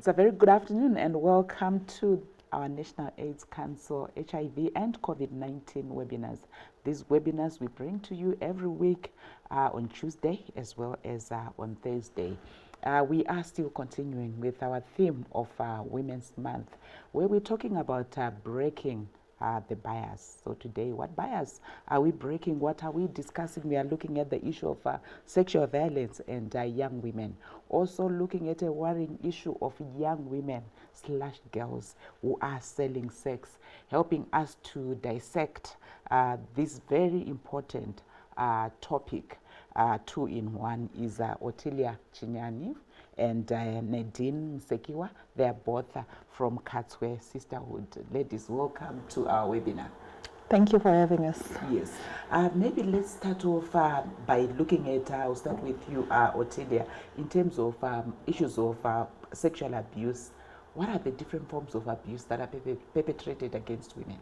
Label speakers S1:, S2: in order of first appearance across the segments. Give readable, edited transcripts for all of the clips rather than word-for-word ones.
S1: It's a very good afternoon and welcome to our National AIDS Council HIV and COVID-19 webinars. These webinars we bring to you every week on Tuesday as well as on Thursday. We are still continuing with our theme of Women's Month, where we're talking about breaking the bias. So today, what bias are we breaking? What are we discussing? We are looking at the issue of sexual violence and young women. Also looking at a worrying issue of young women / girls who are selling sex, helping us to dissect this very important topic. Two in one is Otilia Chinyani and Nadine Sekiwa. They are both from Katswe Sisterhood. Ladies, welcome to our webinar.
S2: Thank you for having us.
S1: Yes. Maybe let's start off by looking at, I'll start with you, Otilia, in terms of issues of sexual abuse. What are the different forms of abuse that are perpetrated against women?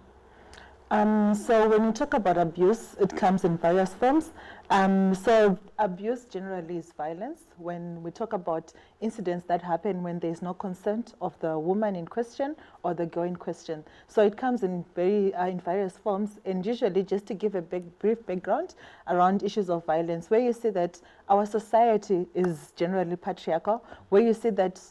S2: So when we talk about abuse, it comes in various forms. So abuse generally is violence. When we talk about incidents that happen when there is no consent of the woman in question or the girl in question. So it comes in various forms, and usually just to give a brief background around issues of violence, where you see that our society is generally patriarchal, where you see that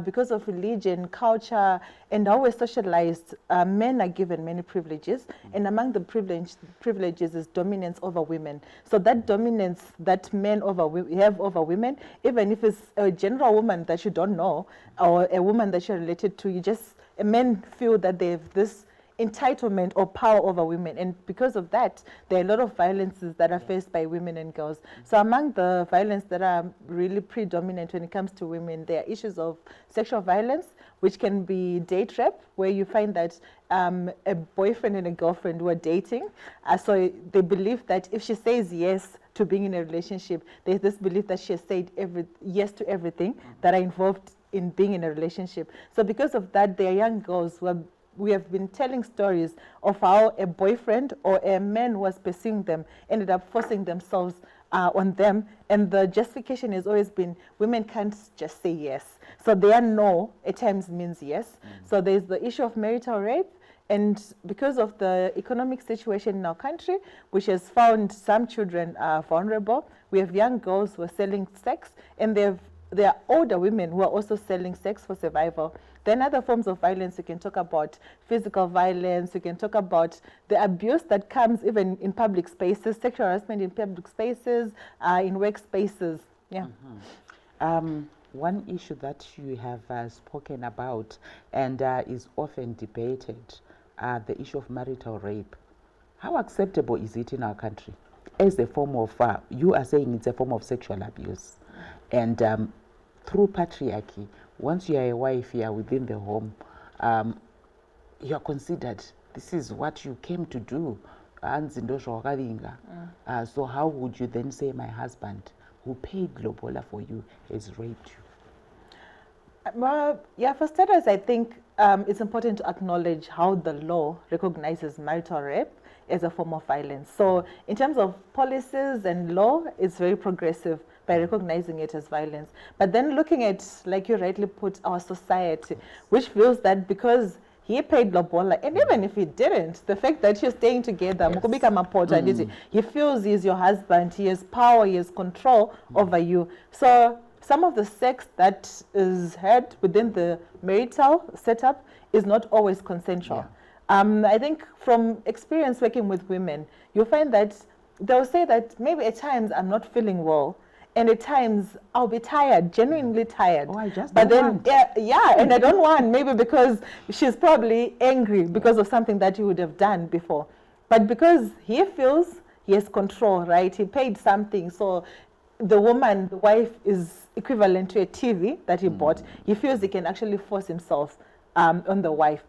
S2: because of religion, culture, and how we're socialized, men are given many privileges, and among the privileges is dominance over women. So that dominance that men have over women, even if it's a general woman that you don't know, or a woman that you're related to, men feel that they have this entitlement or power over women, and because of that there are a lot of violences that are faced by women and girls. So among the violence that are really predominant when it comes to women, there are issues of sexual violence, which can be date rape, where you find that a boyfriend and a girlfriend were dating, so they believe that if she says yes to being in a relationship, there's this belief that she has said yes to everything that are involved in being in a relationship. So because of that, there are young girls who we have been telling stories of how a boyfriend or a man who was pursuing them ended up forcing themselves on them, and the justification has always been women can't just say yes. So their no at times means yes. So there's the issue of marital rape, and because of the economic situation in our country, which has found some children vulnerable, we have young girls who are selling sex, and there are older women who are also selling sex for survival. Then other forms of violence, you can talk about physical violence, you can talk about the abuse that comes even in public spaces, sexual harassment in public spaces, in workspaces. Yeah.
S1: One issue that you have spoken about and is often debated, the issue of marital rape. How acceptable is it in our country as a form of, you are saying it's a form of sexual abuse, and through patriarchy, once you are a wife here within the home, you are considered, this is what you came to do. So how would you then say my husband who paid Globola for you has raped you?
S2: Well, yeah, for starters, I think it's important to acknowledge how the law recognizes marital rape as a form of violence. So in terms of policies and law, it's very progressive by recognizing it as violence. But then looking at, like you rightly put, our society, which feels that because he paid lobola, and even if he didn't, the fact that you're staying together, he feels he's your husband, he has power, he has control over you. So some of the sex that is had within the marital setup is not always consensual. I think from experience working with women, you'll find that they'll say that maybe at times I'm not feeling well, and at times I'll be tired, genuinely tired.
S1: Oh, I just
S2: but then
S1: want.
S2: And I don't want, maybe because she's probably angry because of something that he would have done before. But because he feels he has control, right? He paid something, so the woman, the wife, is equivalent to a TV that he bought. He feels he can actually force himself on the wife.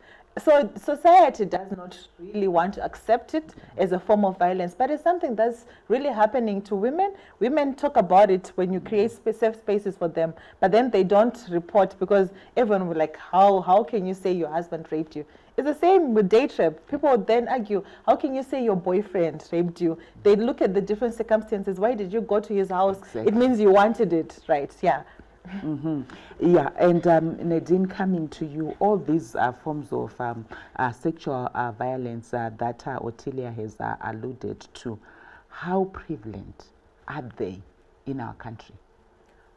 S2: So society does not really want to accept it as a form of violence, but it's something that's really happening to women. Women talk about it when you create safe spaces for them, but then they don't report because everyone will like, how can you say your husband raped you? It's the same with date rape. People then argue, how can you say your boyfriend raped you? They look at the different circumstances. Why did you go to his house?
S1: Exactly.
S2: It means you wanted it, right? Yeah.
S1: Yeah, and Nadine, coming to you, all these forms of sexual violence that Otilia has alluded to, how prevalent are they in our country?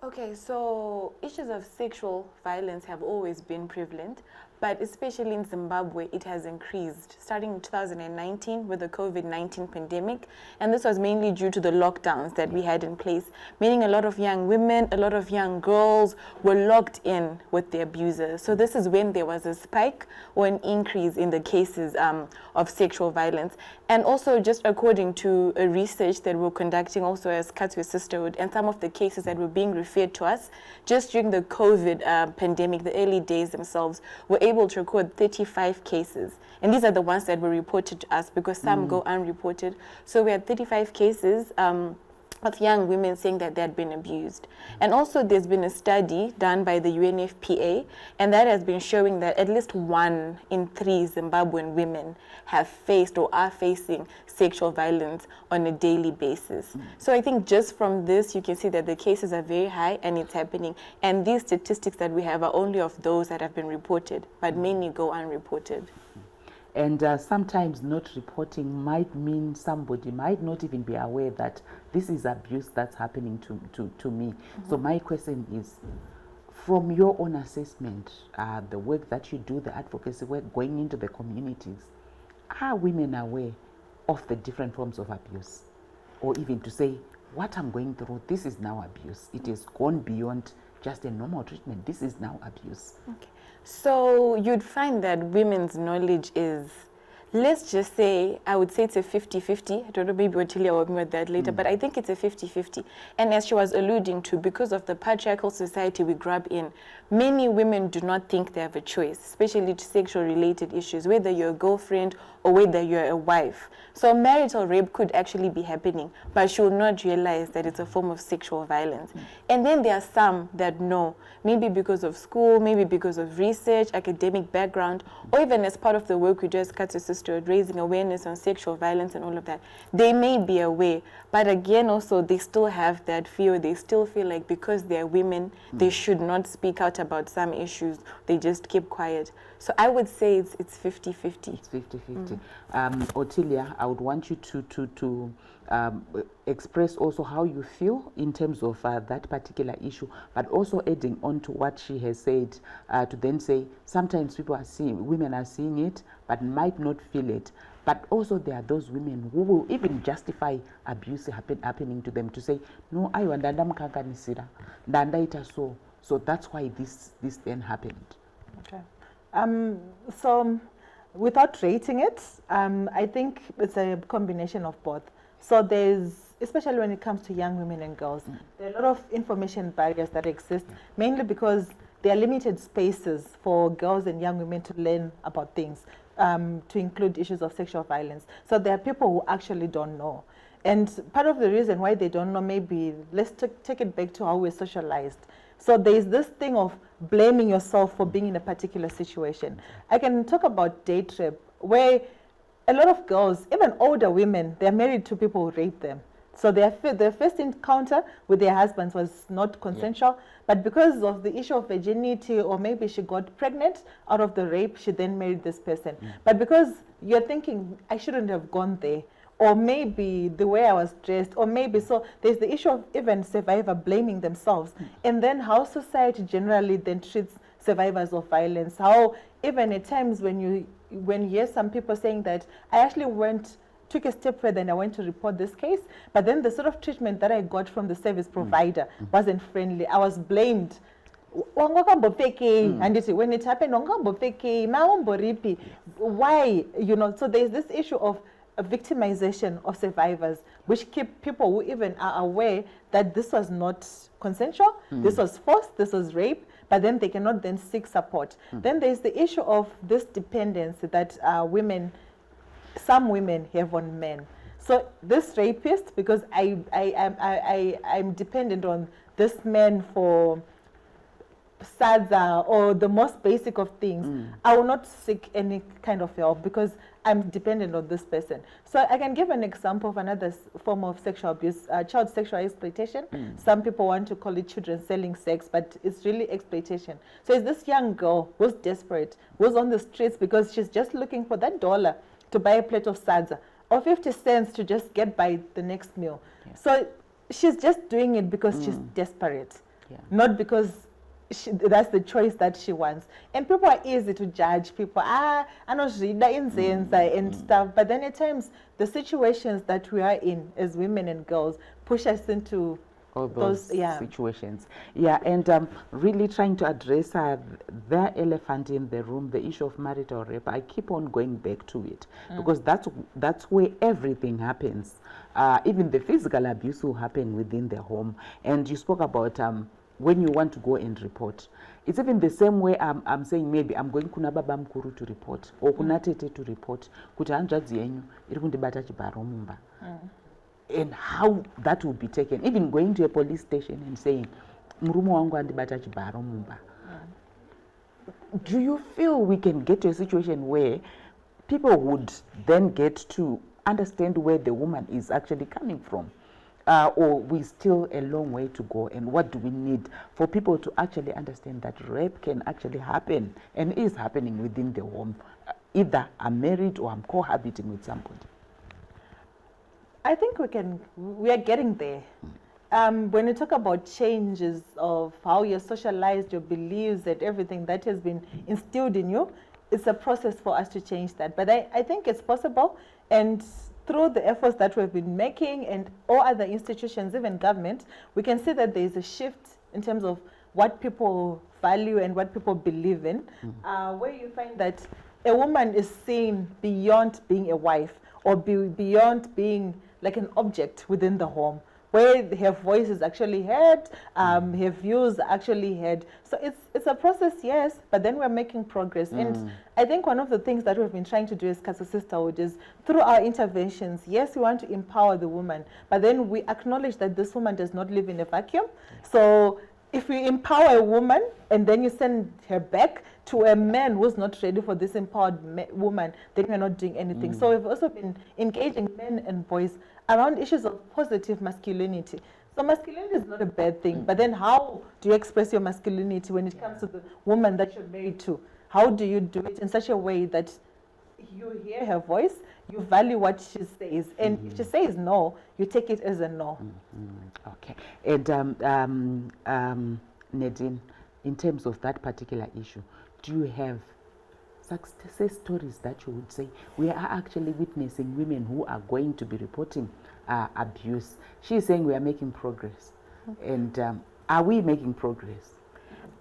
S3: Okay, so issues of sexual violence have always been prevalent, but especially in Zimbabwe, it has increased, starting in 2019 with the COVID-19 pandemic. And this was mainly due to the lockdowns that we had in place, meaning a lot of young women, a lot of young girls were locked in with the abusers. So this is when there was a spike or an increase in the cases of sexual violence. And also, just according to a research that we're conducting also as Katsu's Sisterhood, and some of the cases that were being referred to us, just during the COVID pandemic, the early days themselves, were able to record 35 cases. And these are the ones that were reported to us, because some go unreported. So we had 35 cases of young women saying that they had been abused. And also there's been a study done by the UNFPA, and that has been showing that at least 1 in 3 Zimbabwean women have faced or are facing sexual violence on a daily basis. So I think just from this, you can see that the cases are very high and it's happening. And these statistics that we have are only of those that have been reported, but many go unreported.
S1: And sometimes not reporting might mean somebody might not even be aware that this is abuse that's happening to me. So my question is, from your own assessment, the work that you do, the advocacy work, going into the communities, are women aware of the different forms of abuse? Or even to say, what I'm going through, this is now abuse. It has gone beyond just a normal treatment. This is now abuse.
S3: Okay. So you'd find that women's knowledge is, let's just say, I would say it's a 50-50. I don't know, maybe Otilia will work with that later, but I think it's a 50-50. And as she was alluding to, because of the patriarchal society we grew up in, many women do not think they have a choice, especially to sexual related issues, whether you're a girlfriend or whether you're a wife. So marital rape could actually be happening, but she will not realize that it's a form of sexual violence. And then there are some that know, maybe because of school, maybe because of research, academic background, or even as part of the work we do as Katsu's Sisterhood, raising awareness on sexual violence and all of that. They may be aware, but again also they still have that fear. They still feel like because they're women, they should not speak out about some issues. They just keep quiet. So I would say it's 50-50.
S1: It's 50-50. Otilia, I would want you to express also how you feel in terms of that particular issue, but also adding on to what she has said, to then say sometimes women are seeing it, but might not feel it. But also there are those women who will even justify abuse happening to them, to say, no, I want so that's why this then happened.
S2: Okay. So without rating it, I think it's a combination of both. So there's, especially when it comes to young women and girls, there are a lot of information barriers that exist, mainly because there are limited spaces for girls and young women to learn about things, to include issues of sexual violence. So there are people who actually don't know. And part of the reason why they don't know, maybe, let's take it back to how we're socialized. So there's this thing of blaming yourself for being in a particular situation. I can talk about date rape, where a lot of girls, even older women, they're married to people who rape them. So their first encounter with their husbands was not consensual, but because of the issue of virginity, or maybe she got pregnant out of the rape, she then married this person. But because you're thinking, I shouldn't have gone there, or maybe the way I was dressed, or maybe, so there's the issue of even survivor blaming themselves. And then how society generally then treats survivors of violence, how even at times when you hear some people saying that I actually took a step further and I went to report this case, but then the sort of treatment that I got from the service provider wasn't friendly. I was blamed. And when it happened, why? So there's this issue of victimization of survivors, which keep people who even are aware that this was not consensual, this was forced, this was rape, but then they cannot then seek support. Then there's the issue of this dependency that some women have on men. So this rapist, because I'm dependent on this man for SADSA or the most basic of things, I will not seek any kind of help because I'm dependent on this person. So I can give an example of another form of sexual abuse, child sexual exploitation. Some people want to call it children selling sex, but it's really exploitation. So it's this young girl who's desperate, who's on the streets because she's just looking for that $1 to buy a plate of SADSA or 50 cents to just get by the next meal. Yeah. So she's just doing it because she's desperate, not because that's the choice that she wants. And people are easy to judge. People, I know and stuff. But then at times, the situations that we are in as women and girls push us into
S1: all those situations. Yeah, and really trying to address the elephant in the room, the issue of marital rape. I keep on going back to it because that's where everything happens. Even the physical abuse will happen within the home. And you spoke about when you want to go and report. It's even the same way I'm saying maybe I'm going kuna baba mkuru to report or kuna tete to report. Kuti hanzvadzi yenyu iri kundibata chibharo mumba. And how that will be taken. Even going to a police station and saying, murume wangu andibata chibharo mumba. Do you feel we can get to a situation where people would then get to understand where the woman is actually coming from? Or we still a long way to go, and what do we need for people to actually understand that rape can actually happen and is happening within the home? Either I'm married or I'm cohabiting with somebody.
S2: I think we are getting there. When you talk about changes of how you're socialized, your beliefs and everything that has been instilled in you, it's a process for us to change that. But I think it's possible, and through the efforts that we've been making and all other institutions, even government, we can see that there is a shift in terms of what people value and what people believe in, where you find that a woman is seen beyond being a wife or beyond being like an object within the home, where her voice is actually heard, her views are actually heard. So it's a process, yes, but then we're making progress. And I think one of the things that we've been trying to do as Casa Sisterhood is through our interventions, yes, we want to empower the woman, but then we acknowledge that this woman does not live in a vacuum. So if we empower a woman and then you send her back to a man who's not ready for this empowered woman, then we're not doing anything. So we've also been engaging men and boys around issues of positive masculinity. So masculinity is not a bad thing, but then how do you express your masculinity when it comes to the woman that you're married to? How do you do it in such a way that you hear her voice, you value what she says, and if she says no, you take it as a no.
S1: Okay. And Nadine, in terms of that particular issue, do you have success stories that you would say we are actually witnessing women who are going to be reporting abuse? She's saying we are making progress. And are we making progress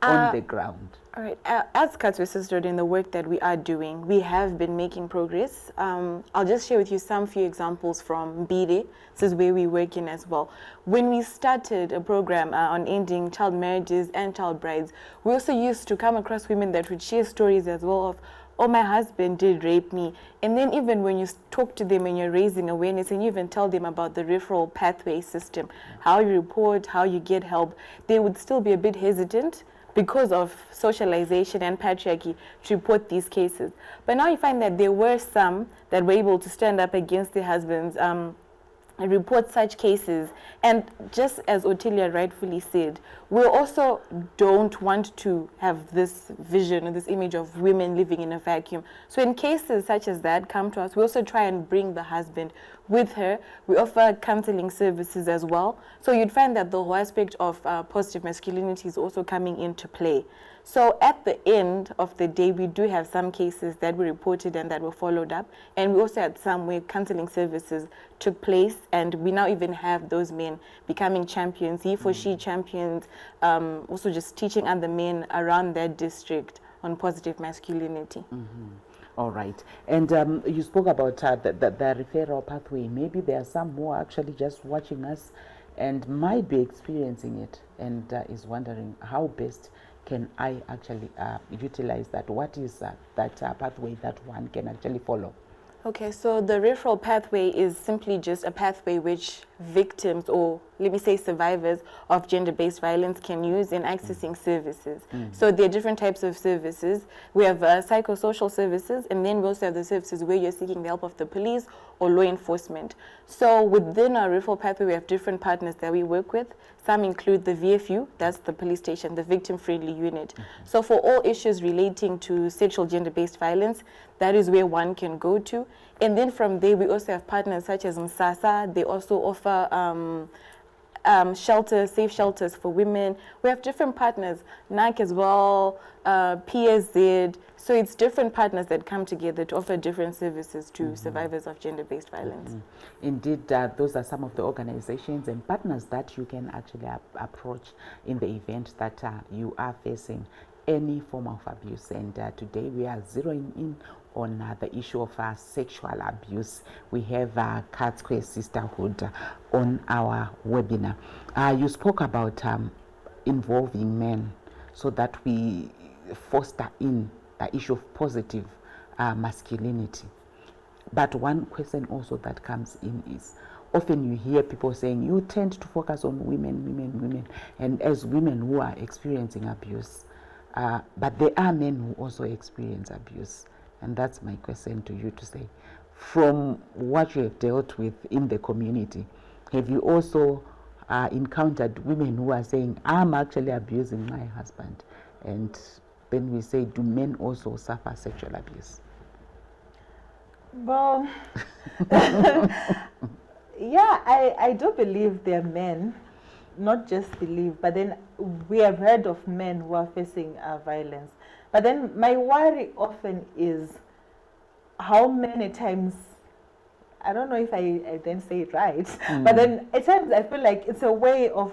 S1: on the ground?
S3: All right. As Katwe Sisterhood, in the work that we are doing, we have been making progress. I'll just share with you some few examples from Mbide. This is where we work in as well. When we started a program on ending child marriages and child brides, we also used to come across women that would share stories as well of, oh, my husband did rape me. And then even when you talk to them and you're raising awareness and you even tell them about the referral pathway system, how you report, how you get help, they would still be a bit hesitant because of socialization and patriarchy to report these cases. But now you find that there were some that were able to stand up against their husbands and report such cases. And just as Otilia rightfully said, we also don't want to have this vision or this image of women living in a vacuum. So in cases such as that come to us, we also try and bring the husband with her. We offer counseling services as well. So you'd find that the whole aspect of positive masculinity is also coming into play. So at the end of the day, we do have some cases that we reported and that were followed up. And we also had some where counseling services took place. And we now even have those men becoming champions, he for she champions, also just teaching other men around their district on positive masculinity.
S1: All right. And you spoke about the referral pathway. Maybe there are some who are actually just watching us and might be experiencing it and is wondering how best can I actually utilize that? What is that pathway that one can actually follow?
S3: Okay, so the referral pathway is simply just a pathway which victims, or let me say survivors of gender-based violence, can use in accessing services. So there are different types of services. We have psychosocial services, and then we also have the services where you're seeking the help of the police or law enforcement. So within our referral pathway, we have different partners that we work with. Some include the VFU, that's the police station, the victim-friendly unit. So for all issues relating to sexual gender-based violence, that is where one can go to. And then from there, we also have partners such as Msasa. They also offer shelters, safe shelters for women. We have different partners, NAC as well, PSZ. So it's different partners that come together to offer different services to survivors of gender-based violence.
S1: Indeed, those are some of the organizations and partners that you can actually approach in the event that you are facing any form of abuse. And today we are zeroing in on the issue of sexual abuse. We have Cat Square Sisterhood on our webinar. You spoke about involving men so that we foster in the issue of positive masculinity. But one question also that comes in is, often you hear people saying, you tend to focus on women, and as women who are experiencing abuse. But there are men who also experience abuse. And that's my question to you to say, from what you have dealt with in the community, have you also encountered women who are saying, I'm actually abusing my husband? And then we say, do men also suffer sexual abuse?
S2: Well, yeah, I do believe there are men, not just believe, but then we have heard of men who are facing violence. But then my worry often is how many times, I don't know if I then say it right, but then at times I feel like it's a way of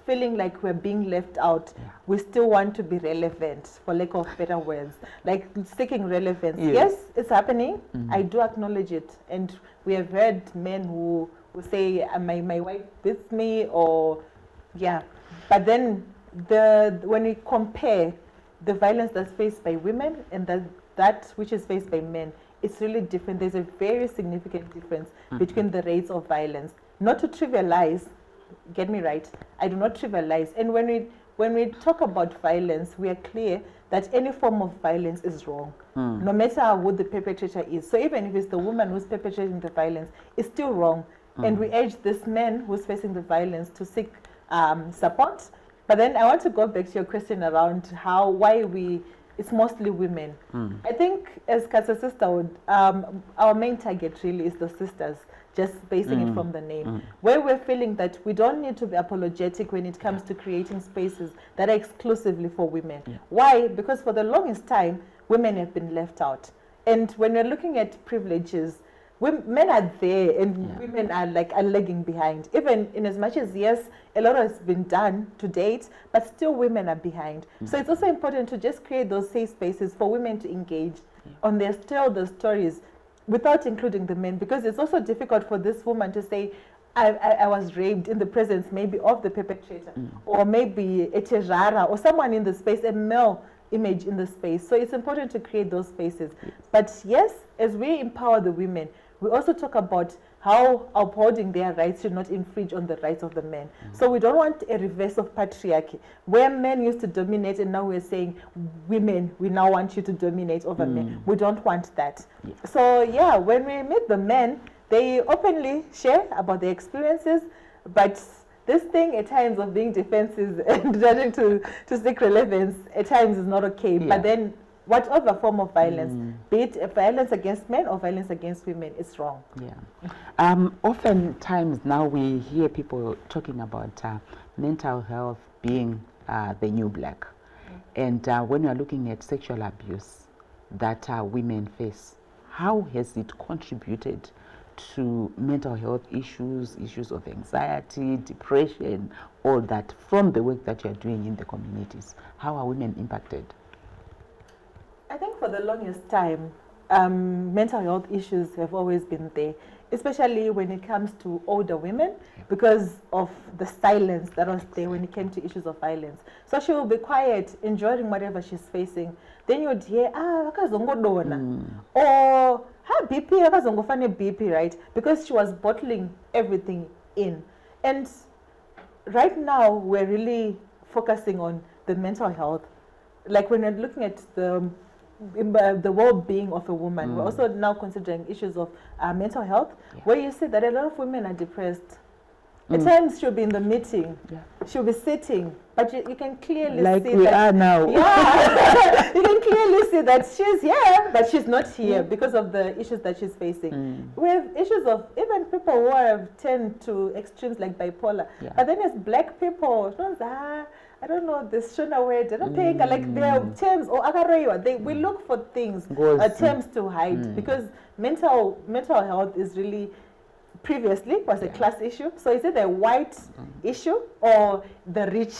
S2: feeling like we're being left out. We still want to be relevant, for lack of better words, like seeking relevance. Yes, it's happening. I do acknowledge it. And we have heard men who say, my wife beats me, or but then when we compare the violence that's faced by women and that which is faced by men, it's really different. There's a very significant difference between the rates of violence. Not to trivialize, get me right, I do not trivialize. And when we talk about violence, we are clear that any form of violence is wrong, no matter who the perpetrator is. So even if it's the woman who's perpetrating the violence, it's still wrong. And we urge this man who's facing the violence to seek support. But then I want to go back to your question around it's mostly women. I think as Casa Sisterhood, our main target really is the sisters, just basing it from the name, where we're feeling that we don't need to be apologetic when it comes to creating spaces that are exclusively for women. Why? Because for the longest time, women have been left out. And when we're looking at privileges, men are there and women are lagging behind. Even in as much as, yes, a lot has been done to date, but still women are behind. So it's also important to just create those safe spaces for women to engage on tell the stories without including the men, because it's also difficult for this woman to say, I was raped in the presence maybe of the perpetrator, or maybe a terrara, or someone in the space, a male image in the space. So it's important to create those spaces. But yes, as we empower the women, we also talk about how upholding their rights should not infringe on the rights of the men. So we don't want a reverse of patriarchy, where men used to dominate and now we're saying, women, we now want you to dominate over men. We don't want that. So yeah, when we meet the men, they openly share about their experiences, but this thing at times of being defensive and trying to seek relevance at times is not okay. But then whatever form of violence, be it violence against men or violence against women, is wrong.
S1: Oftentimes now we hear people talking about mental health being the new black. And when you're looking at sexual abuse that women face, how has it contributed to mental health issues of anxiety, depression, all that, from the work that you're doing in the communities? How are women impacted?
S2: I think for the longest time, mental health issues have always been there, especially when it comes to older women, because of the silence that was there when it came to issues of violence. So she will be quiet, enjoying whatever she's facing. Then you'd hear, wakazongodona, or her BP, wakazongofane BP, right? Because she was bottling everything in. And right now, we're really focusing on the mental health. Like when we're looking at the well-being of a woman, we're also now considering issues of mental health, where you see that a lot of women are depressed. At times she'll be in the meeting, she'll be sitting, but you can clearly
S1: like
S2: see
S1: we
S2: that
S1: are now.
S2: Yeah, you can clearly see that she's here, but she's not here because of the issues that she's facing. We have issues of even people who have turned to extremes like bipolar. But then there's black people, I don't know, this Shona word, I don't think, like there are terms, or Akarewa, we look for things, terms to hide, because mental health is really, previously was a class issue. So is it a white issue, or the rich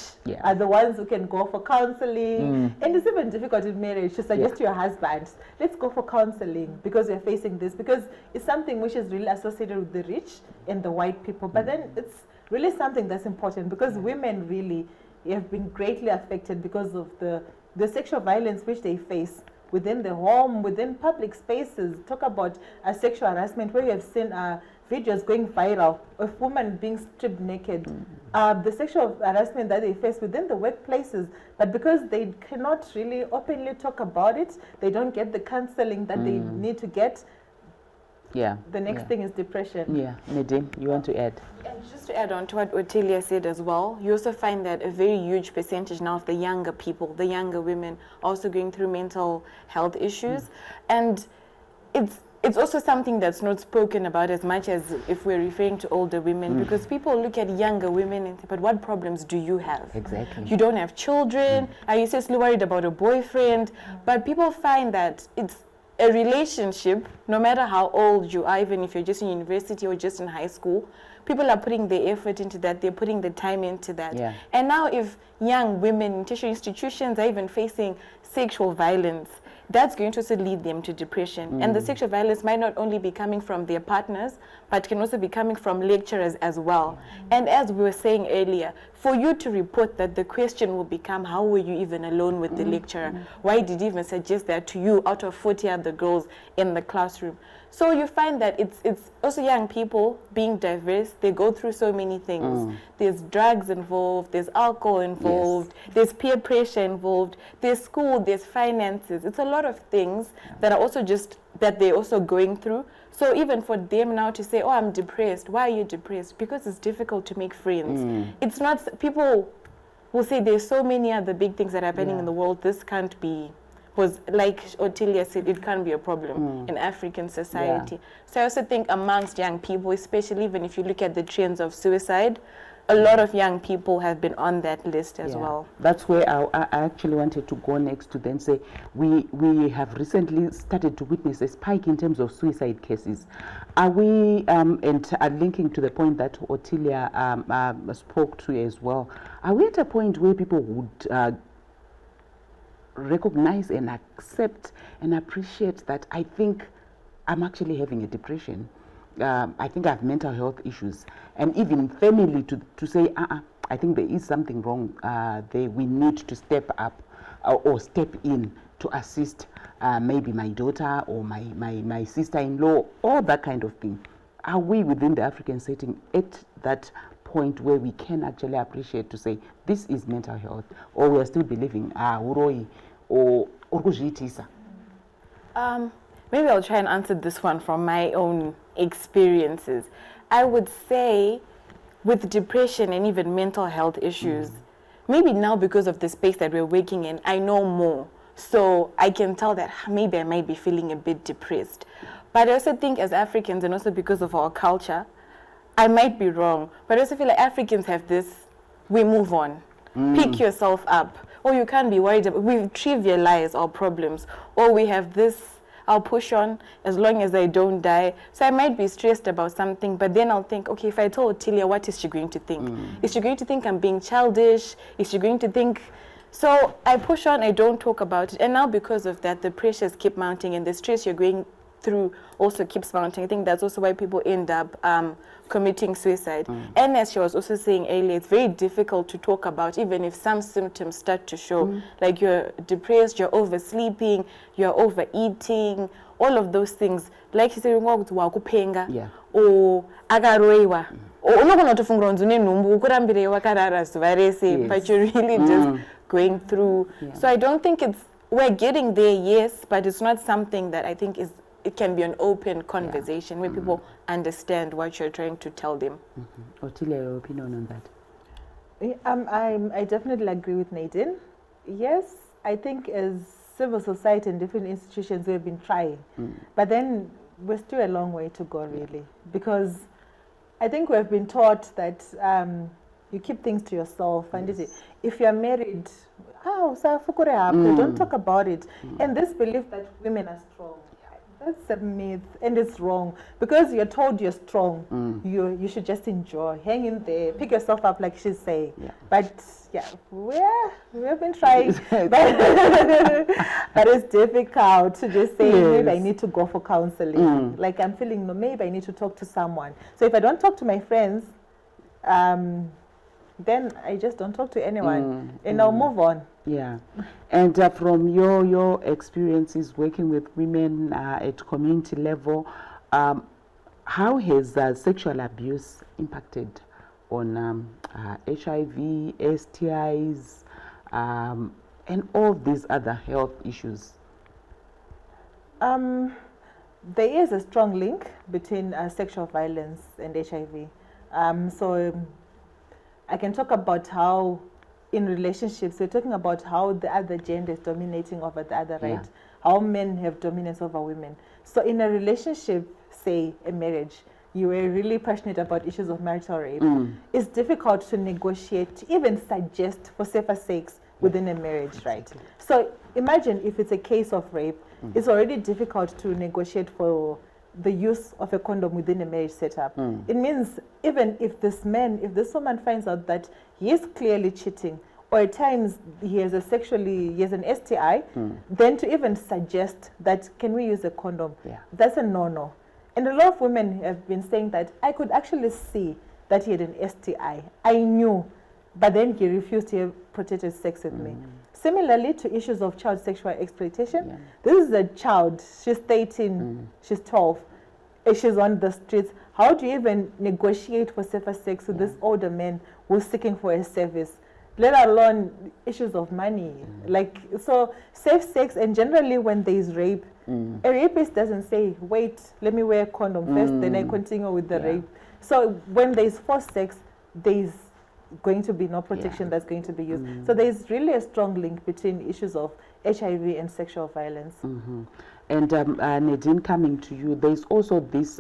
S2: are the ones who can go for counseling? And it's even difficult in marriage to suggest to your husband, let's go for counseling because we're facing this, because it's something which is really associated with the rich and the white people. But then it's really something that's important, because women really have been greatly affected because of the sexual violence which they face within the home, within public spaces. Talk about sexual harassment, where you have seen videos going viral of women being stripped naked. The sexual harassment that they face within the workplaces, but because they cannot really openly talk about it, they don't get the counseling that they need to get. The next thing is depression.
S1: Nadine, you want to add?
S3: And just to add on to what Otilia said as well, you also find that a very huge percentage now of the younger people, the younger women, also going through mental health issues. And it's also something that's not spoken about as much as if we're referring to older women, because people look at younger women and say, but what problems do you have?
S1: Exactly.
S3: You don't have children. Are you seriously worried about a boyfriend? But people find that it's a relationship, no matter how old you are, even if you're just in university or just in high school, people are putting the effort into that, they're putting the time into that. And now if young women in tertiary institutions are even facing sexual violence, that's going to also lead them to depression. And the sexual violence might not only be coming from their partners, but can also be coming from lecturers as well. And as we were saying earlier, for you to report that, the question will become, how were you even alone with the lecturer? Why did he even suggest that to you out of 40 other girls in the classroom? So you find that it's also young people being diverse. They go through so many things. There's drugs involved, there's alcohol involved, there's peer pressure involved, there's school, there's finances. It's a lot of things that are also just that they're also going through. So even for them now to say, oh, I'm depressed. Why are you depressed? Because it's difficult to make friends. It's not, people will say there's so many other big things that are happening in the world. This can't be, was like Otilia said, it can't be a problem in African society. So I also think amongst young people, especially even if you look at the trends of suicide, a lot of young people have been on that list as well.
S1: That's where I actually wanted to go next to then say we have recently started to witness a spike in terms of suicide cases. Are we, and linking to the point that Otilia spoke to as well, are we at a point where people would recognize and accept and appreciate that I think I'm actually having a depression? I think I have mental health issues, and even family to say, I think there is something wrong. We need to step up or step in to assist maybe my daughter or my sister-in-law, or that kind of thing. Are we within the African setting at that point where we can actually appreciate to say this is mental health, or we are still believing uroi or urujitisa?
S3: Maybe I'll try and answer this one from my own experiences. I would say with depression and even mental health issues, maybe now because of the space that we're working in, I know more. So I can tell that maybe I might be feeling a bit depressed. But I also think as Africans, and also because of our culture, I might be wrong, but I also feel like Africans have this, we move on. Pick yourself up. Or you can't be worried about, we trivialize our problems. Or we have this, I'll push on as long as I don't die. So I might be stressed about something, but then I'll think, okay, if I told Otilia, what is she going to think? Is she going to think I'm being childish? Is she going to think... So I push on, I don't talk about it. And now because of that, the pressures keep mounting and the stress you're going through also keeps mounting. I think that's also why people end up committing suicide. And as she was also saying earlier, it's very difficult to talk about, even if some symptoms start to show, like you're depressed, you're oversleeping, you're overeating, all of those things. Like she said, or agaroiwa. but you're really just going through. So I don't think we're getting there, yes, but it's not something that I think it can be an open conversation where people understand what you're trying to tell them.
S1: Otilia, your opinion on that?
S2: I definitely agree with Nadine. Yes, I think as civil society and different institutions we've been trying, but then we're still a long way to go, really, because I think we've been taught that you keep things to yourself, and if you're married, don't talk about it. And this belief that women are strong, that's a myth, and it's wrong, because you're told you're strong. You should just enjoy, hang in there, pick yourself up, like she's saying. But we've been trying, but it's difficult to just say, maybe I need to go for counseling. Like I'm feeling, no, maybe I need to talk to someone. So if I don't talk to my friends, then I just don't talk to anyone, and I'll move on.
S1: Yeah, and from your experiences working with women at community level, how has sexual abuse impacted on HIV, STIs, and all these other health issues?
S2: There is a strong link between sexual violence and HIV. So I can talk about how in relationships, we're talking about how the other gender is dominating over the other, right? How men have dominance over women. So in a relationship, say a marriage, you were really passionate about issues of marital rape. It's difficult to negotiate, to even suggest for safer sex within a marriage, right? So imagine if it's a case of rape, it's already difficult to negotiate for the use of a condom within a marriage setup. It means even if this woman finds out that he is clearly cheating, or at times he has an STI, then to even suggest that, can we use a condom? That's a no-no. And a lot of women have been saying that I could actually see that he had an STI. I knew, but then he refused to have protected sex with me. Similarly to issues of child sexual exploitation, this is a child, she's 13, she's 12, she's on the streets. How do you even negotiate for safer sex with this older man who's seeking for a service, let alone issues of money? Like, so safe sex, and generally when there is rape, a rapist doesn't say, wait, let me wear a condom first, then I continue with the rape. So when there is forced sex, there is going to be no protection that's going to be used. So there's really a strong link between issues of HIV and sexual violence.
S1: And Nadine, coming to you, there's also this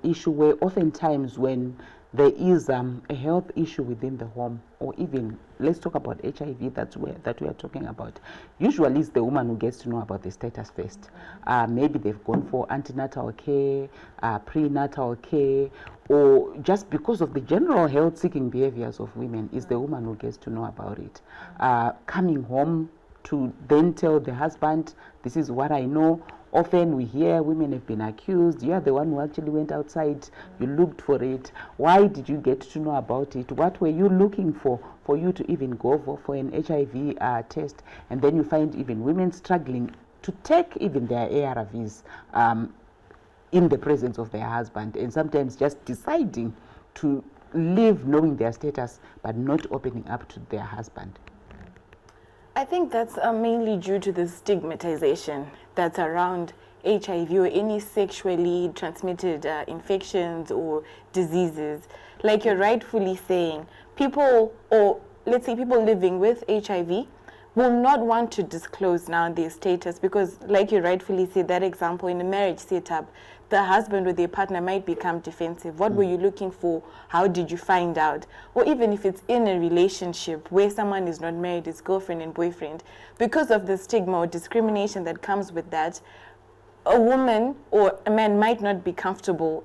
S1: issue where oftentimes when there is a health issue within the home, or even, let's talk about HIV that we are talking about. Usually it's the woman who gets to know about the status first. Maybe they've gone for antenatal care, prenatal care, or just because of the general health seeking behaviors of women, is the woman who gets to know about it. Coming home to then tell the husband, this is what I know. Often we hear women have been accused, you are the one who actually went outside, you looked for it. Why did you get to know about it? What were you looking for you to even go for an HIV test? And then you find even women struggling to take even their ARVs in the presence of their husband, and sometimes just deciding to live knowing their status but not opening up to their husband.
S3: I think that's mainly due to the stigmatization that's around HIV or any sexually transmitted infections or diseases. Like you're rightfully saying, people, or let's say people living with HIV, will not want to disclose now their status, because like you rightfully said, that example in a marriage setup, the husband or their partner might become defensive. What were you looking for? How did you find out? Or even if it's in a relationship where someone is not married, it's girlfriend and boyfriend, because of the stigma or discrimination that comes with that, a woman or a man might not be comfortable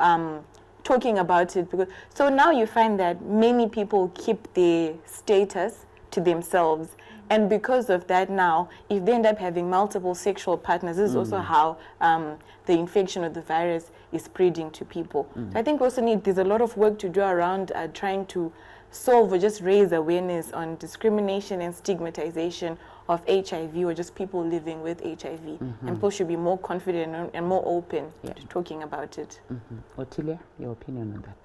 S3: talking about it. So now you find that many people keep their status to themselves. And because of that now, if they end up having multiple sexual partners, this is also how the infection of the virus is spreading to people. So I think there's a lot of work to do around trying to solve or just raise awareness on discrimination and stigmatization of HIV, or just people living with HIV. And people should be more confident and more open to talking about it.
S1: Otilia, your opinion on that?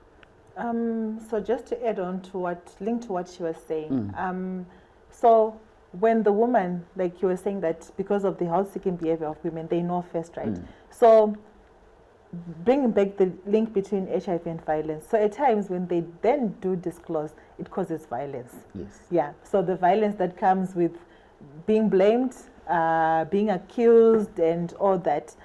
S2: So just to add on to link to what she was saying. So when the woman, like you were saying, that because of the health-seeking behavior of women, they know first, right? So bringing back the link between HIV and violence. So at times when they then do disclose, it causes violence.
S1: Yes.
S2: Yeah. So the violence that comes with being blamed, being accused, and all that.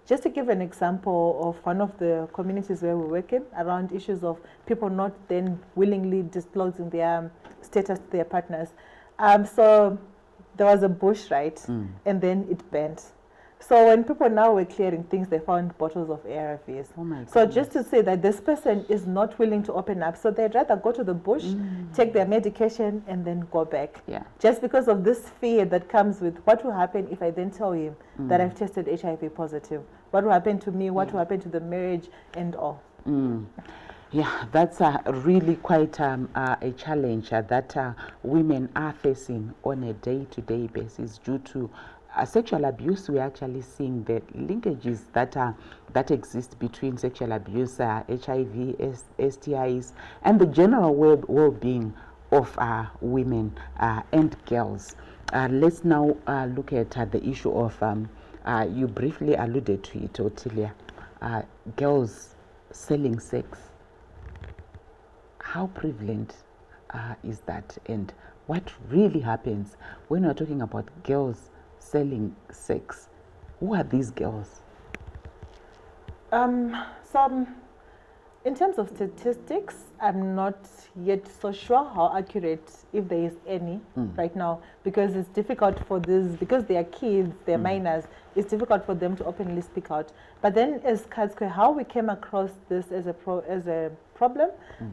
S2: Just to give an example of one of the communities where we work in, around issues of people not then willingly disclosing their status to their partners. So there was a bush, right? And then it burnt. So when people now were clearing things, they found bottles of ARVs.
S1: Oh my
S2: So
S1: goodness.
S2: just to say that this person is not willing to open up, so they'd rather go to the bush, take their medication, and then go back.
S1: Yeah.
S2: Just because of this fear that comes with what will happen if I then tell him that I've tested HIV positive. What will happen to me? What will happen to the marriage and all?
S1: Yeah, that's really quite a challenge that women are facing on a day-to-day basis due to sexual abuse. We're actually seeing the linkages that exist between sexual abuse, HIV, STIs, and the general well-being of women and girls. Let's now look at the issue of, you briefly alluded to it, Ottilia, girls selling sex. How prevalent is that, and what really happens when we're talking about girls selling sex? Who are these girls?
S2: So in terms of statistics, I'm not yet so sure how accurate, if there is any right now, because it's difficult for this, because they are kids, they're minors, it's difficult for them to openly speak out. But then as Katskwe, how we came across this as a problem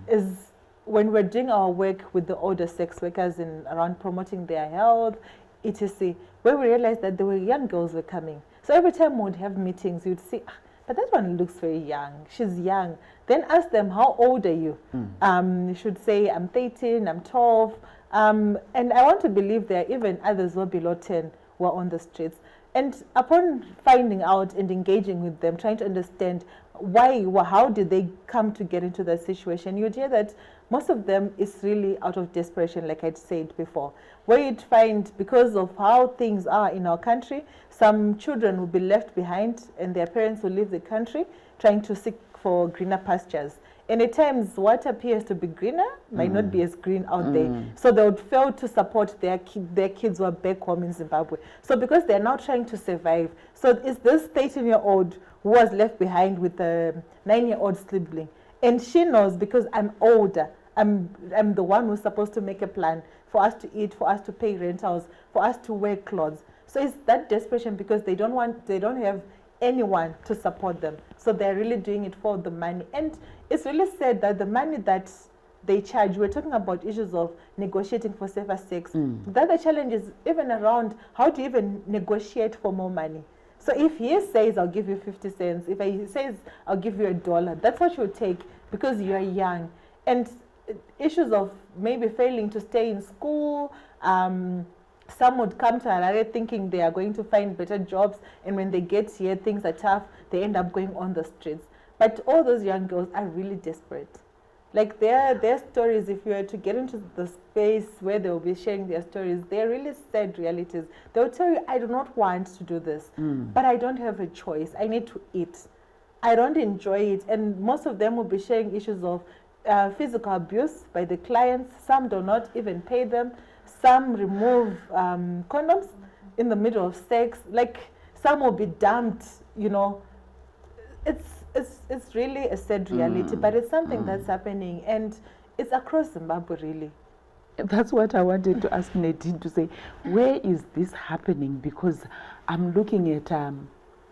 S2: is when we're doing our work with the older sex workers around promoting their health, etc., where we realized that there were young girls were coming. So every time we would have meetings, you'd see, but that one looks very young. She's young. Then ask them, how old are you? You should say, I'm 13, I'm 12. And I want to believe there are even others who are below 10 who are on the streets. And upon finding out and engaging with them, trying to understand why, how did they come to get into that situation, you'd hear that most of them is really out of desperation, like I'd said before. Where you'd find, because of how things are in our country, some children will be left behind and their parents will leave the country trying to seek for greener pastures. And at times, what appears to be greener might not be as green out there. So they would fail to support their kids who are back home in Zimbabwe. So because they're now trying to survive, so it's this 13-year-old who was left behind with a 9-year-old sibling. And she knows, because I'm older, I'm the one who's supposed to make a plan for us to eat, for us to pay rentals, for us to wear clothes. So it's that desperation because they don't have anyone to support them. So they're really doing it for the money. And it's really sad that the money that they charge, we're talking about issues of negotiating for safer sex. The other challenge is even around how do you even negotiate for more money? So if he says, I'll give you 50 cents, if he says, I'll give you $1, that's what you'll take because you're young. And issues of maybe failing to stay in school, some would come to Harare thinking they are going to find better jobs, and when they get here, things are tough, they end up going on the streets. But all those young girls are really desperate. Like their stories, if you were to get into the space where they will be sharing their stories, they're really sad realities. They'll tell you, I do not want to do this, but I don't have a choice. I need to eat. I don't enjoy it. And most of them will be sharing issues of physical abuse by the clients. Some do not even pay them. Some remove condoms in the middle of sex. Like some will be dumped, you know. It's really a sad reality, but it's something that's happening, and it's across Zimbabwe, really.
S1: That's what I wanted to ask Nadine to say. Where is this happening? Because I'm looking at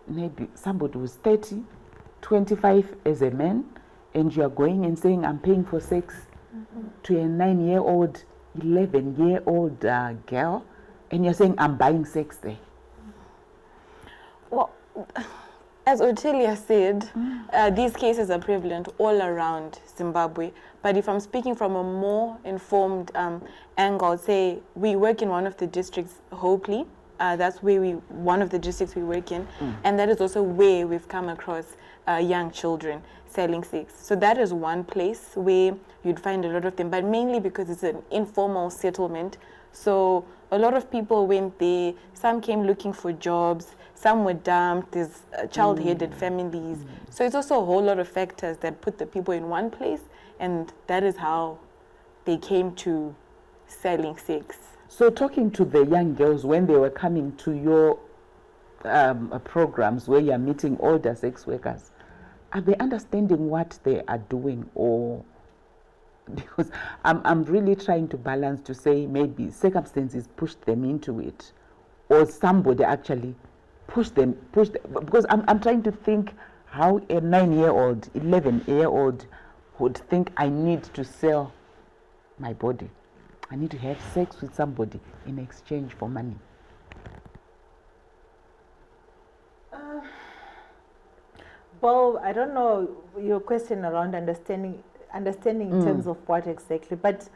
S1: maybe somebody who's 30, 25 as a man, and you're going and saying, I'm paying for sex to a 9-year-old, 11-year-old girl, and you're saying, I'm buying sex there.
S3: Well, as Ottilia said, these cases are prevalent all around Zimbabwe. But if I'm speaking from a more informed angle, say we work in one of the districts, Hopley, That's where one of the districts we work in, and that is also where we've come across young children selling sex. So that is one place where you'd find a lot of them, but mainly because it's an informal settlement. So a lot of people went there. Some came looking for jobs. Some were dumped. There's child-headed families. So it's also a whole lot of factors that put the people in one place, and that is how they came to selling sex.
S1: So talking to the young girls when they were coming to your programs where you're meeting older sex workers, are they understanding what they are doing? Or because I'm really trying to balance to say maybe circumstances pushed them into it, or somebody actually pushed them, because I'm trying to think how a 9-year-old, 11-year-old would think, I need to sell my body. I need to have sex with somebody in exchange for money.
S2: Well, I don't know your question around understanding in terms of what exactly, but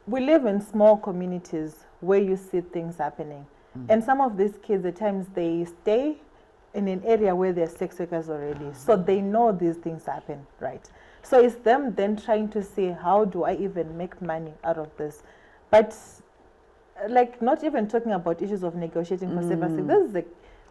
S2: we live in small communities where you see things happening. And some of these kids, at times, they stay in an area where there are sex workers already. So they know these things happen, right? So it's them then trying to say, how do I even make money out of this? But like, not even talking about issues of negotiating for services.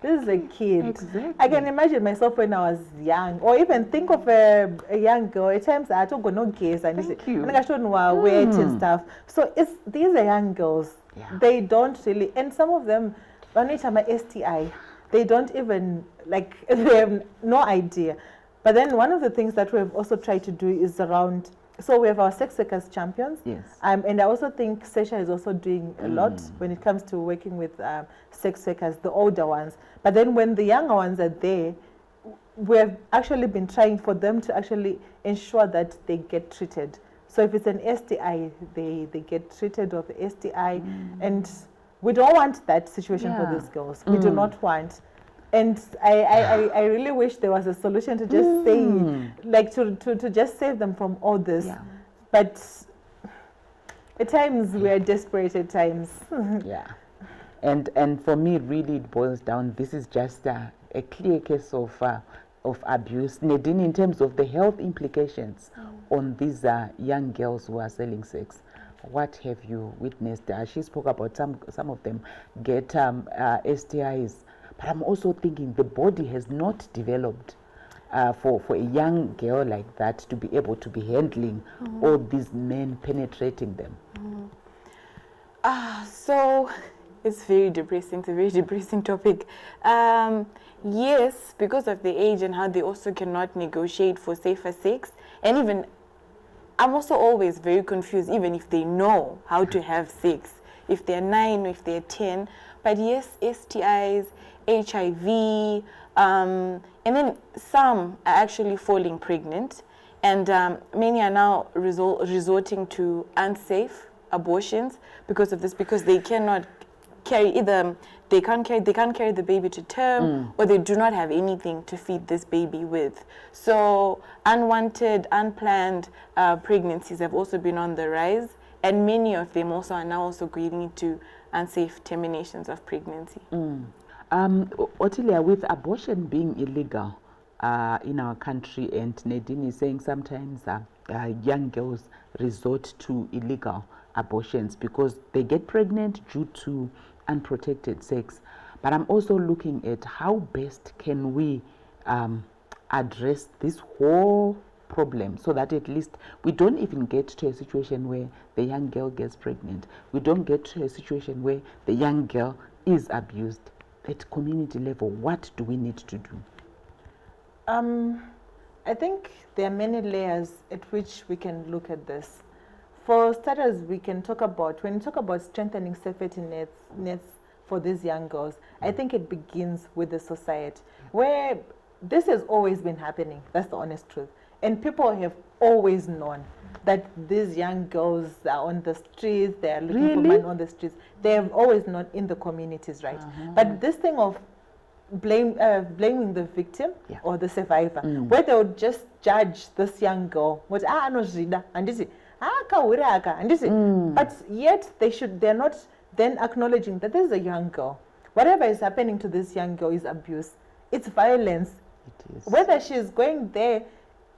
S2: This is a kid.
S1: Exactly.
S2: I can imagine myself when I was young, or even think of a young girl. At times I don't go no gays and I don't know weight and stuff. So these are young girls.
S1: Yeah.
S2: They don't really, and some of them, when they have my STI, they don't even they have no idea. But then one of the things that we've also tried to do is around. So we have our sex workers champions.
S1: Yes.
S2: And I also think Sesha is also doing a lot when it comes to working with sex workers, the older ones. But then when the younger ones are there, we've actually been trying for them to actually ensure that they get treated. So if it's an STI, they get treated of the STI. And we don't want that situation for these girls. We do not want. And I really wish there was a solution to just say, to just save them from all this. Yeah. But at times we are desperate at times.
S1: Yeah. And for me, really, it boils down, this is just a clear case of abuse. Nadine, in terms of the health implications on these young girls who are selling sex, what have you witnessed? She spoke about some of them get STIs. But I'm also thinking the body has not developed for a young girl like that to be able to be handling all these men penetrating them.
S3: So it's very depressing. It's a very depressing topic. Yes, because of the age and how they also cannot negotiate for safer sex. And even, I'm also always very confused, even if they know how to have sex, if they're 9 or if they're 10. But yes, STIs, HIV, and then some are actually falling pregnant, and many are now resorting to unsafe abortions because of this, because they cannot carry they can't carry the baby to term, or they do not have anything to feed this baby with. So unwanted, unplanned pregnancies have also been on the rise, and many of them also are now also going into unsafe terminations of pregnancy.
S1: Otilia, with abortion being illegal in our country, and Nadine is saying sometimes young girls resort to illegal abortions because they get pregnant due to unprotected sex. But I'm also looking at how best can we address this whole problem so that at least we don't even get to a situation where the young girl gets pregnant. We don't get to a situation where the young girl is abused. At community level, what do we need to do?
S2: I think there are many layers at which we can look at this. For starters, we can talk about, when you talk about strengthening safety nets for these young girls, I think it begins with the society, where this has always been happening. That's the honest truth. And people have always known that these young girls are on the streets, they are looking for money on the streets. They have always known in the communities, right? But this thing of blaming the victim or the survivor, where they would just judge this young girl, but yet they're not then acknowledging that this is a young girl. whatever is happening to this young girl is abuse. It's violence.
S1: It is.
S2: Whether she's going there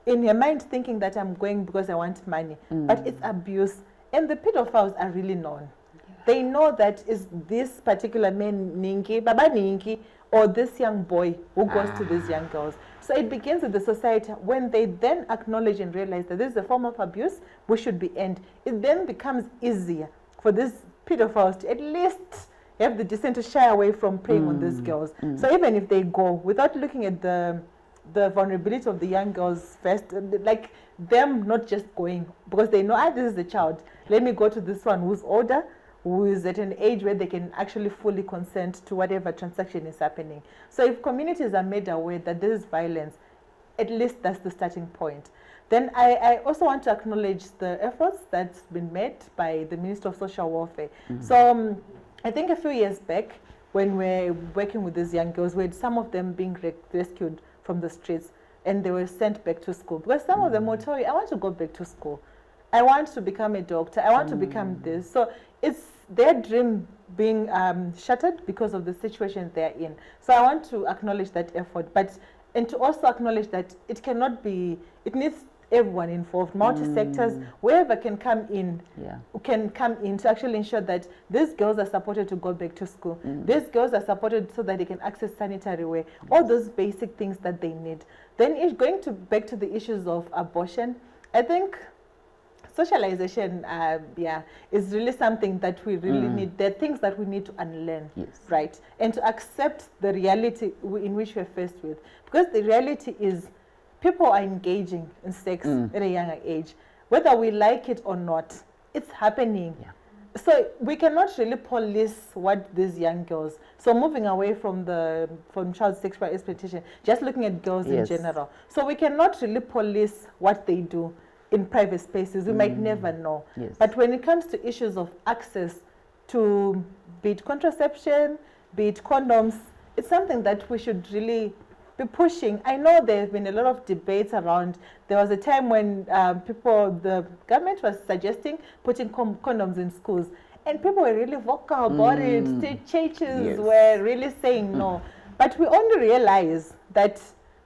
S2: in her mind thinking that I'm going because I want money, but it's abuse. And the pedophiles are really known. They know that is this particular man, Ninki, Baba Ninki, or this young boy who goes to these young girls. So it begins with the society. When they then acknowledge and realize that this is a form of abuse, we should be end. It then becomes easier for these pedophiles to at least have the descent to shy away from preying on these girls. So even if they go without looking at the vulnerability of the young girls first, like them not just going because they know, this is the child. Let me go to this one who's older, who is at an age where they can actually fully consent to whatever transaction is happening. So if communities are made aware that this is violence, at least that's the starting point. Then I also want to acknowledge the efforts that's been made by the Minister of Social Welfare. So I think a few years back, when we're working with these young girls, we had some of them being rescued from the streets and they were sent back to school. Because some of them will tell you, I want to go back to school. I want to become a doctor. I want to become this. So it's their dream being shattered because of the situation they're in. So I want to acknowledge that effort, and to also acknowledge that it cannot be, it needs everyone involved, multi-sectors, wherever can come in, can come in to actually ensure that these girls are supported to go back to school. These girls are supported so that they can access sanitary wear, all those basic things that they need. Then it's going back to the issues of abortion. I think socialization, is really something that we really need. There are things that we need to unlearn, right? And to accept the reality in which we're faced with. Because the reality is people are engaging in sex at a younger age. Whether we like it or not, it's happening. So we cannot really police what these young girls, so moving away from child sexual exploitation, just looking at girls in general. So we cannot really police what they do in private spaces. We might never know. But when it comes to issues of access to, be it contraception, be it condoms, it's something that we should really be pushing. I know there have been a lot of debates around. There was a time when the government was suggesting putting condoms in schools, and people were really vocal about it. State churches were really saying no. But we only realize that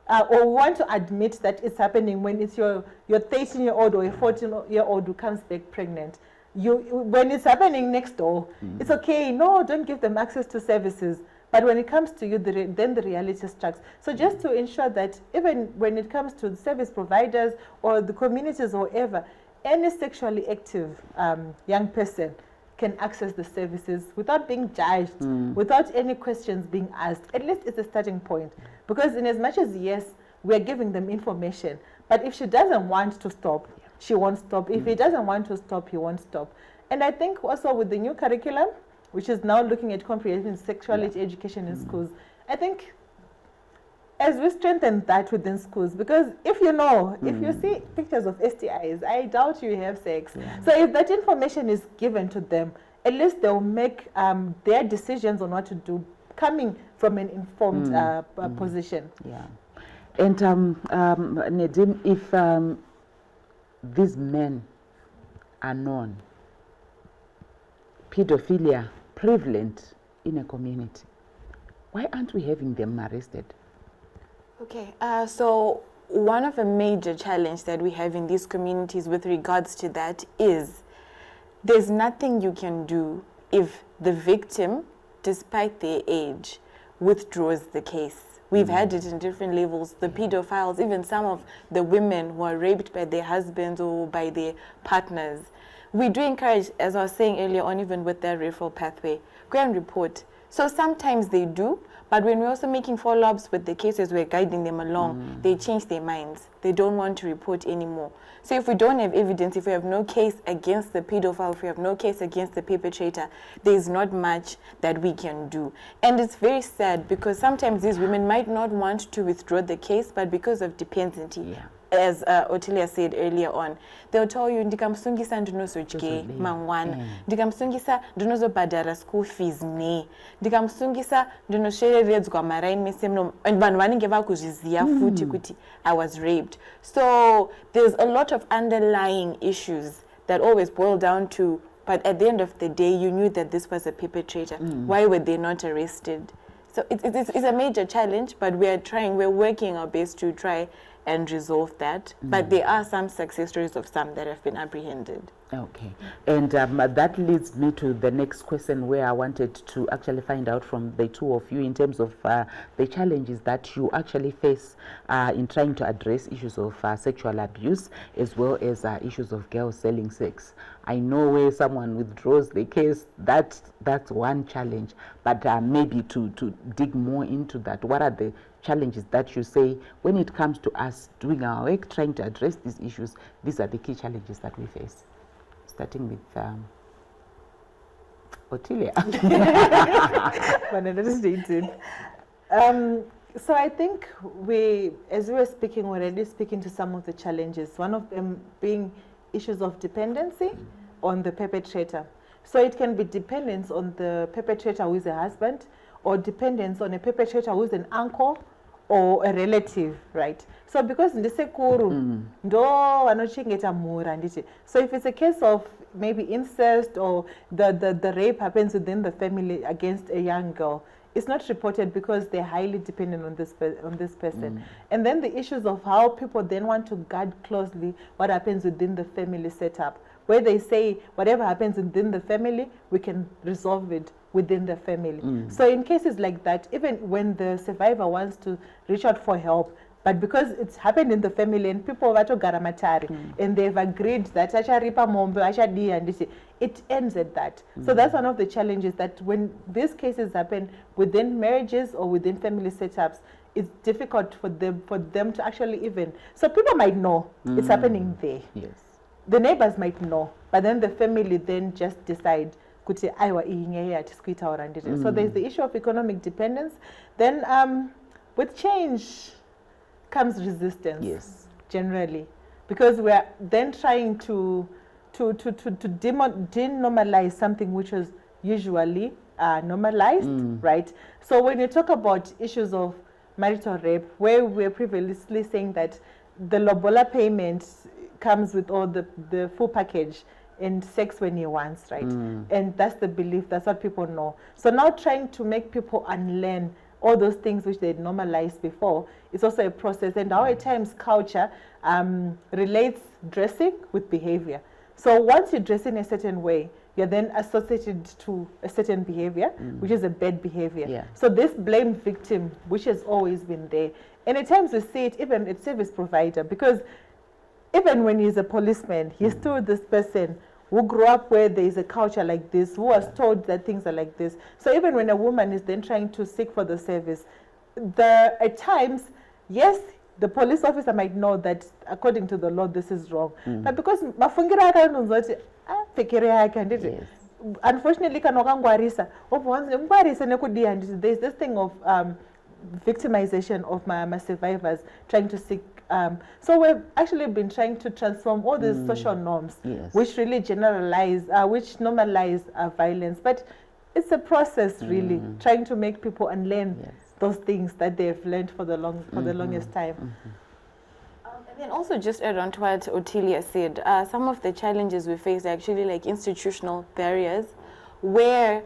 S2: or want to admit that it's happening when it's your 13-year-old or a 14-year-old who comes back pregnant. When it's happening next door, it's okay. No, don't give them access to services. But when it comes to you, then the reality strikes. So just to ensure that even when it comes to the service providers or the communities or whatever, any sexually active young person can access the services without being judged, without any questions being asked. At least it's a starting point. Because in as much as, yes, we're giving them information, but if she doesn't want to stop, she won't stop. If he doesn't want to stop, he won't stop. And I think also with the new curriculum, which is now looking at comprehensive sexuality education in schools, I think as we strengthen that within schools, because if you see pictures of STIs, I doubt you have sex. So if that information is given to them, at least they'll make their decisions on what to do coming from an informed position.
S1: And Nadim, if these men are known, pedophilia prevalent in a community, why aren't we having them arrested?
S3: Okay, so one of the major challenges that we have in these communities with regards to that is there's nothing you can do if the victim, despite their age, withdraws the case. We've had it in different levels. The pedophiles, even some of the women who are raped by their husbands or by their partners. We do encourage, as I was saying earlier on, even with their referral pathway, go and report. So sometimes they do, but when we're also making follow-ups with the cases, we're guiding them along, they change their minds. They don't want to report anymore. So if we don't have evidence, if we have no case against the pedophile, if we have no case against the perpetrator, there's not much that we can do. And it's very sad because sometimes these women might not want to withdraw the case, but because of dependency, as Otilia said earlier on, they'll tell you, ndikamsungisa ndinozodye mangwana, ndikamsungisa ndinozobhadhara school fees ne, ndikamsungisa ndinoshereredzwa maraini mese mno, and vanhu vanenge vakuzviziva futi kuti I was raped. So there's a lot of underlying issues that always boil down to but at the end of the day, you knew that this was a perpetrator. Why were they not arrested? So it's a major challenge, but we're working our best to try and resolve that. But there are some success stories of some that have been apprehended.
S1: Okay, and that leads me to the next question, where I wanted to actually find out from the two of you in terms of the challenges that you actually face in trying to address issues of sexual abuse, as well as issues of girls selling sex. I know where someone withdraws the case, that's one challenge, but maybe to dig more into that, what are the challenges that you say when it comes to us doing our work, trying to address these issues? These are the key challenges that we face. Starting with Otilia.
S2: So I think as we were speaking, we're already speaking to some of the challenges. One of them being issues of dependency on the perpetrator. So it can be dependence on the perpetrator who is a husband, or dependence on a perpetrator who is an uncle or a relative, right? So because ndisekuru ndo vanochengeta mhuri handiti. So if it's a case of maybe incest, or the rape happens within the family against a young girl, it's not reported because they're highly dependent on this person. And then the issues of how people then want to guard closely what happens within the family setup, where they say whatever happens within the family, we can resolve it within the family. So in cases like that, even when the survivor wants to reach out for help, but because it's happened in the family and people vatogara matari and they've agreed that acharipa mombe achadi, and it ends at that. So that's one of the challenges, that when these cases happen within marriages or within family setups, it's difficult for them to actually even, so people might know it's happening there.
S1: Yes.
S2: The neighbors might know, but then the family then just decide kuti aiwa ihingeya tiskuitaura ndizvo. So there's the issue of economic dependence. Then with change comes resistance. Yes. Generally, because we're then trying to denormalize something which was usually normalized, right? So when you talk about issues of marital rape, where we're previously saying that the lobola payment comes with all the full package and sex when he wants, right? And that's the belief, that's what people know. So now trying to make people unlearn all those things which they normalized before, it's also a process. And how at times culture relates dressing with behavior. So once you dress in a certain way, you're then associated to a certain behavior, which is a bad behavior.
S1: Yeah.
S2: So this blame victim, which has always been there. And at times we see it even at service provider, because even when he's a policeman, he's still this person who grew up where there is a culture like this, who was told that things are like this. So even when a woman is then trying to seek for the service, at times, yes, the police officer might know that according to the law, this is wrong. But because unfortunately, there's this thing of victimization of my survivors trying to seek. So we've actually been trying to transform all these social norms, which really which normalize violence. But it's a process, really, trying to make people unlearn those things that they've learned for the longest time.
S3: And then also just add on to what Otilia said, some of the challenges we face are actually like institutional barriers, where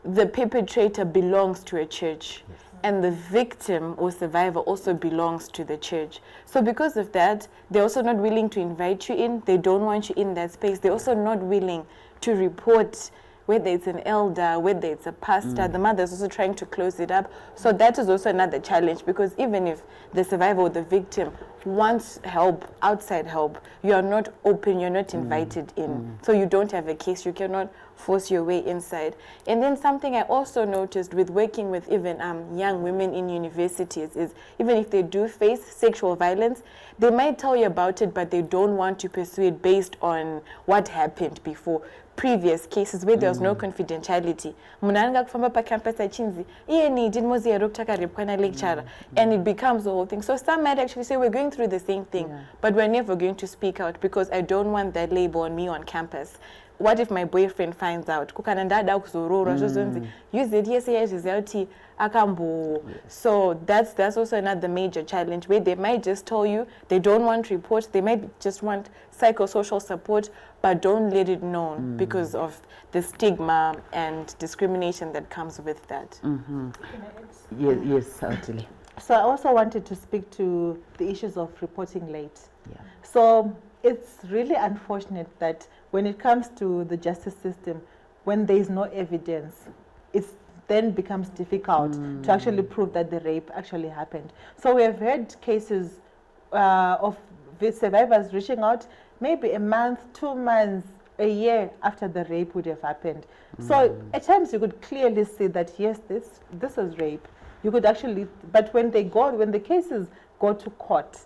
S3: the perpetrator belongs to a church. And the victim or survivor also belongs to the church. So because of that, they're also not willing to invite you in. They don't want you in that space. They're also not willing to report, whether it's an elder, whether it's a pastor. The mother is also trying to close it up. So that is also another challenge, because even if the survivor or the victim wants help, outside help, you are not open, you're not invited in. So you don't have a case, you cannot force your way inside. And then something I also noticed with working with even young women in universities is, even if they do face sexual violence, they might tell you about it, but they don't want to pursue it based on what happened before. Previous cases where there was no confidentiality. And it becomes the whole thing. So some might actually say, we're going through the same thing, but we're never going to speak out because I don't want that label on me on campus. what if my boyfriend finds out? So that's also another major challenge, where they might just tell you they don't want reports, they might just want psychosocial support, but don't let it known because of the stigma and discrimination that comes with that.
S1: Yes, certainly.
S2: So I also wanted to speak to the issues of reporting late.
S1: Yeah.
S2: So it's really unfortunate that when it comes to the justice system, when there is no evidence, it then becomes difficult to actually prove that the rape actually happened. So we have heard cases of the survivors reaching out maybe a month, 2 months, a year after the rape would have happened. So at times you could clearly see that yes, this is rape. You could actually, but when the cases go to court,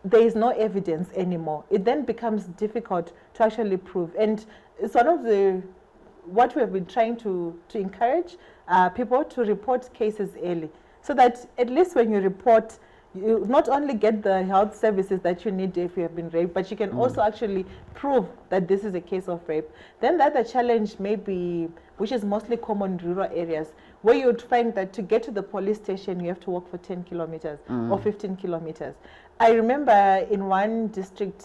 S2: there is no evidence anymore. It then becomes difficult to actually prove. And it's one of what we have been trying to encourage people to report cases early, so that at least when you report, you not only get the health services that you need if you have been raped, but you can also actually prove that this is a case of rape. Then the other challenge may be, which is mostly common in rural areas, where you would find that to get to the police station, you have to walk for 10 kilometers or 15 kilometers. I remember in one district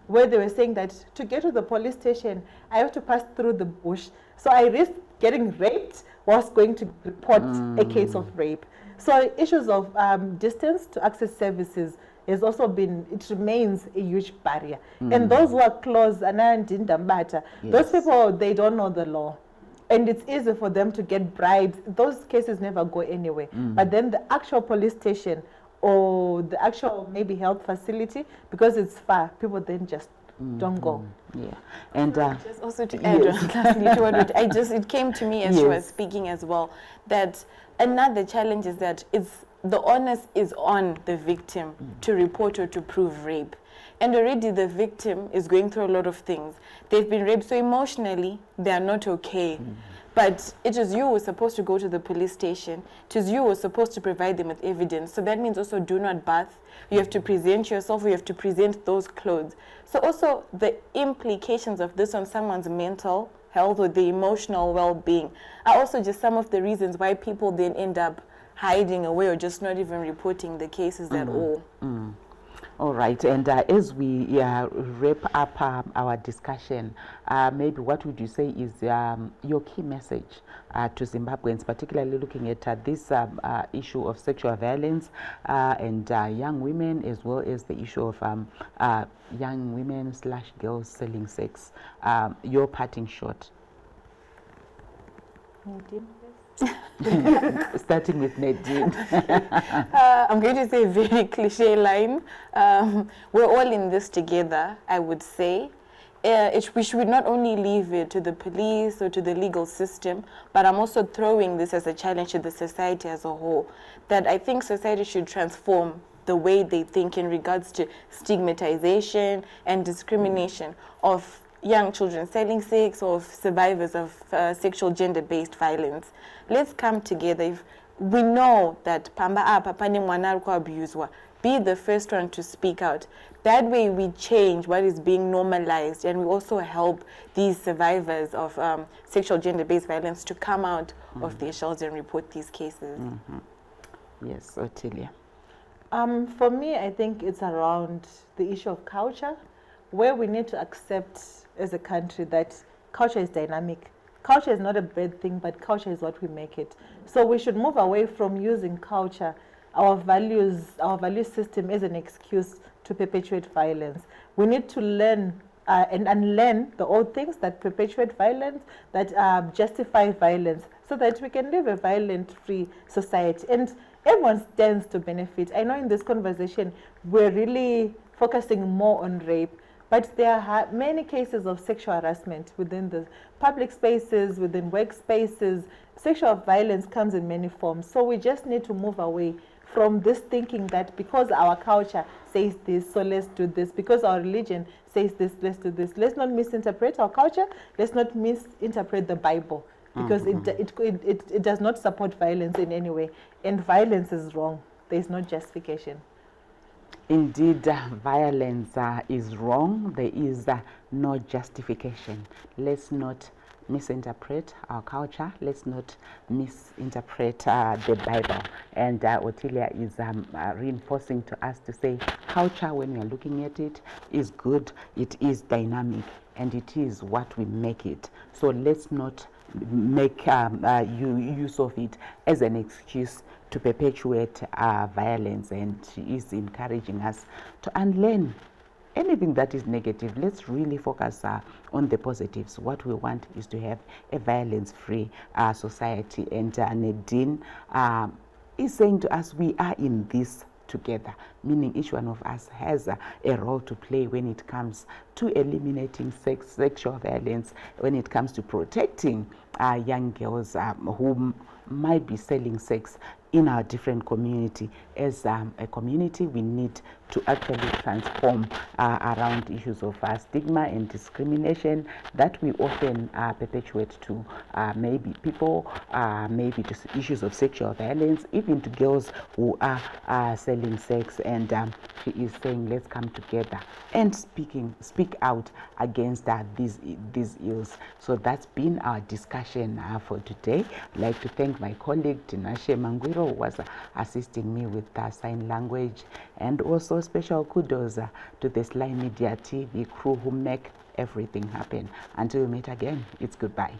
S2: where they were saying that to get to the police station, I have to pass through the bush. So I risked getting raped whilst going to report a case of rape. So issues of distance to access services has also it remains a huge barrier. And those who are close, those people, they don't know the law. And it's easy for them to get bribes. Those cases never go anywhere. But then the actual police station or the actual maybe health facility, because it's far, people then just don't go.
S1: Yeah. And
S3: just also to add lastly to what it came to me as she was speaking as well, that another challenge is that the onus is on the victim to report or to prove rape. And already the victim is going through a lot of things. They've been raped, so emotionally they are not okay. But it is you who was supposed to go to the police station. It is you who was supposed to provide them with evidence. So that means also do not bath. You have to present yourself. You have to present those clothes. So also the implications of this on someone's mental health or the emotional well-being are also just some of the reasons why people then end up hiding away or just not even reporting the cases at all.
S1: All right, and as we wrap up our discussion, maybe what would you say is your key message to Zimbabweans, particularly looking at this issue of sexual violence and young women, as well as the issue of young women / girls selling sex? Your parting shot. Starting with Nadine.
S3: I'm going to say a very cliche line. We're all in this together, I would say. We should not only leave it to the police or to the legal system, but I'm also throwing this as a challenge to the society as a whole, that I think society should transform the way they think in regards to stigmatization and discrimination of young children selling sex or survivors of sexual gender-based violence. Let's come together. If we know that pamba apa pane mwana ari kuabuswa, be the first one to speak out. That way we change what is being normalized, and we also help these survivors of sexual gender-based violence to come out of their shells and report these cases.
S1: Yes, Otilia.
S2: For me, I think it's around the issue of culture, where we need to accept as a country that culture is dynamic. Culture is not a bad thing, but culture is what we make it. So we should move away from using culture, our value system, as an excuse to perpetuate violence. We need to learn and unlearn the old things that perpetuate violence, that justify violence, so that we can live a violent-free society. And everyone stands to benefit. I know in this conversation, we're really focusing more on rape, but there are many cases of sexual harassment within the public spaces, within workspaces. Sexual violence comes in many forms. So we just need to move away from this thinking that because our culture says this, so let's do this. Because our religion says this, let's do this. Let's not misinterpret our culture. Let's not misinterpret the Bible, because it does not support violence in any way. And violence is wrong. There's no justification.
S1: Indeed, violence is wrong. There is no justification. Let's not misinterpret our culture. Let's not misinterpret the Bible. And Otilia is reinforcing to us to say culture, when we are looking at it, is good. It is dynamic, and it is what we make it. So let's not make use of it as an excuse to perpetuate violence, and she is encouraging us to unlearn anything that is negative. Let's really focus on the positives. What we want is to have a violence-free society, and Nadine is saying to us, we are in this together, meaning each one of us has a role to play when it comes to eliminating sexual violence, when it comes to protecting young girls who might be selling sex in our different community. As a community, we need to actually transform around issues of stigma and discrimination that we often perpetuate to maybe people, maybe just issues of sexual violence, even to girls who are selling sex. And she is saying, let's come together and speak out against these ills. So that's been our discussion for today. I'd like to thank my colleague Tinashe Mangwiro, who was assisting me with sign language, and also special kudos to the SlyMedia TV crew who make everything happen. Until we meet again, it's goodbye.